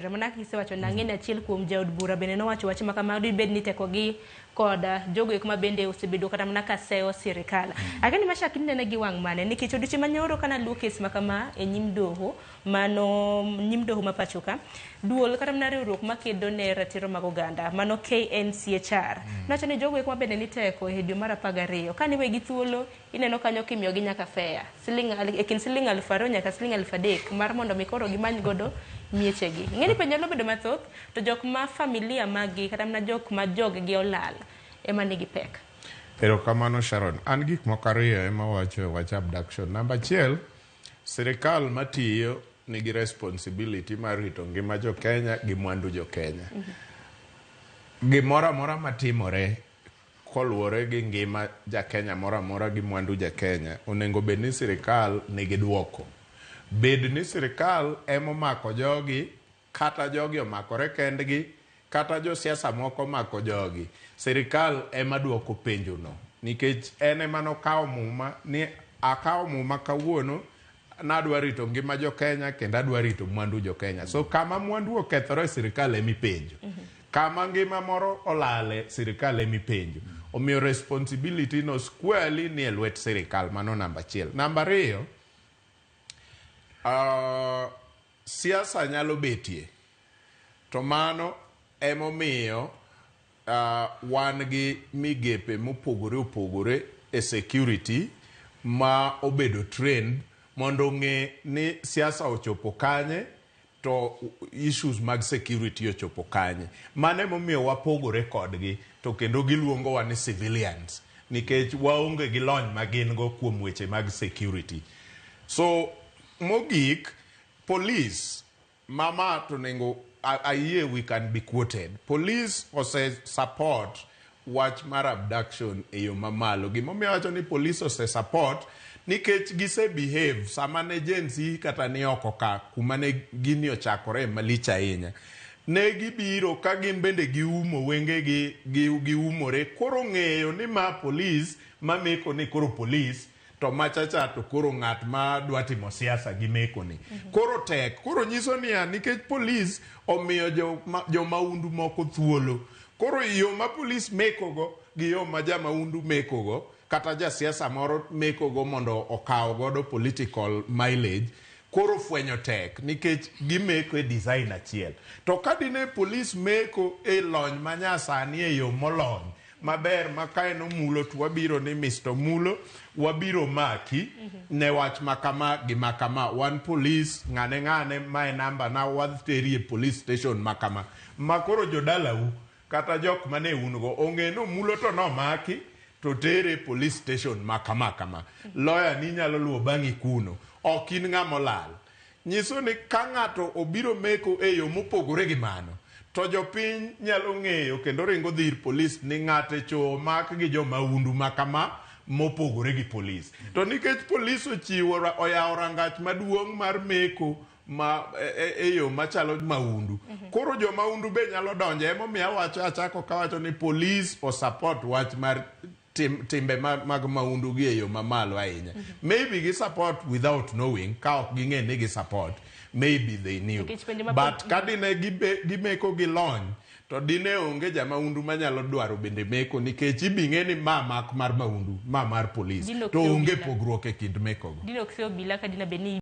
Ramana kisewacho nang'eni achiel kuom jaod bura bende nowacho wach ma kama dibed ni tekogi koda jogo eko mabende osebedo kata mana ka seyo sirikal. Akani Meshak inene gi wang' mane nikech odiochieng' manyoro kana luwo kes ma kama e nyim doho ma pachoka duol kata mana riwruok makedo ne ratiro mag oganda mano KNCHR nowacho ni jogo eko mabende ni teko e dwe mar 12 kani wegi thuolo ineno kanyo kimiyogi nyaka fare e kind siling 2,000 nyaka siling 3,000 mar mondo mikoro gimany godo miechegi. Ng'eni pe nyalo bedo mathoth to jok ma familia magi kata mana jok ma joggi olal ema nigi pek. Pero kamano Sharon, an gik moko ariyo ema wacho wach abduction. Namba achiel, sirikal matiyo nigi responsibility mar rito ngima jo Kenya gi mwandu jo Kenya. Gimoro amora matimore koluwore gi ngima ja Kenya moro amora gi mwandu ja Kenya onego bed ni sirikal nigi duoko. Bed ni sirikal emo mako jogi kata jogi omakore kendgi kata jo siasa moko mako jogi, sirikal ema duoko penjo no nikech ene mano kawo muma ni akawo muma kawuono nadwa rito ngima jo Kenya kendo adwa rito mwandu jo Kenya. So kama mwandu okethore sirikal emi penjo. Kama ngima moro olale sirikal emi penjo. Omiyo responsibility no squarely ni e lwet sirikal, mano namba achiel. Namba ariyo, siasa nyalo betie to mano emomiyo wan gi migepe mopogore e security ma obedo trend mondo ng'e ni siasa ochopo kanye to issues mag security ochopo kanye. Mano emomiyo wapogore kodgi to kendo giluongo wa ni civilians nikech waonge gi lony magin go kuom weche mag security. So mogik, police mama to nengo ayie we can be quoted. Police ose support wach mar abduction e yo mamalo. Gimomiyo wacho ni police ose support nikech gise behave sama ne agency kata ni oko ka kuma ne gini ochakore malich ahinya. Ne gibiro ka gin bende giumo wenge giumore koro ng'eyo ni ma police mameko ni koro police to machacha to koro ng'at ma dwa timo siasa gi meko ni. Koro tek, koro nyiso niya nikech police omiyo jo maundu moko thuolo. Koro yo ma police meko go gi yo ma ja maundu meko go kata ja siasa moro meko go mondo okaw godo political mileage koro fwenyo tek nikech gimeko e design achiel. To kadine police meko e lony manyasani e yo molony maber makaeno mulo to wabiro ni Mr. Mulo wabiro maki ne wach makama gi makama. One police ng'ane mae namba na wadhteri e police station makama makoro jodalau kata jok mane ungo ong'e no mulo to no maki to tere police station makama. Lawyer ni nyalo luwo bang'i kuno, ok in ng'ama olal. Nyiso ni ka ng'ato obiro meko e yo mopogore gi mano to jopiny nyalo ng'eyo kendo ringo dhir police ni ng'ate cho mak gi jo maundu makama mopogore gi police. To nikech police oyawo rangach maduong' mar meko e yo machalo maundu, koro jo maundu be nyalo donje. Emomiyo awacho achako kawacho ni police o support wach mar timbe mag maundu gi e yo mamalo ahinya. Maybe gi support without knowing, ka ok ging'e ni gi support. Maybe they knew. But kadine gimeko gi lony to dine onge ja maundu manyalo dwaro bende meko nikech ibing'e ni mak mar maundu mar police to onge pogruok e kind meko go. Dino kse Obila kadina beni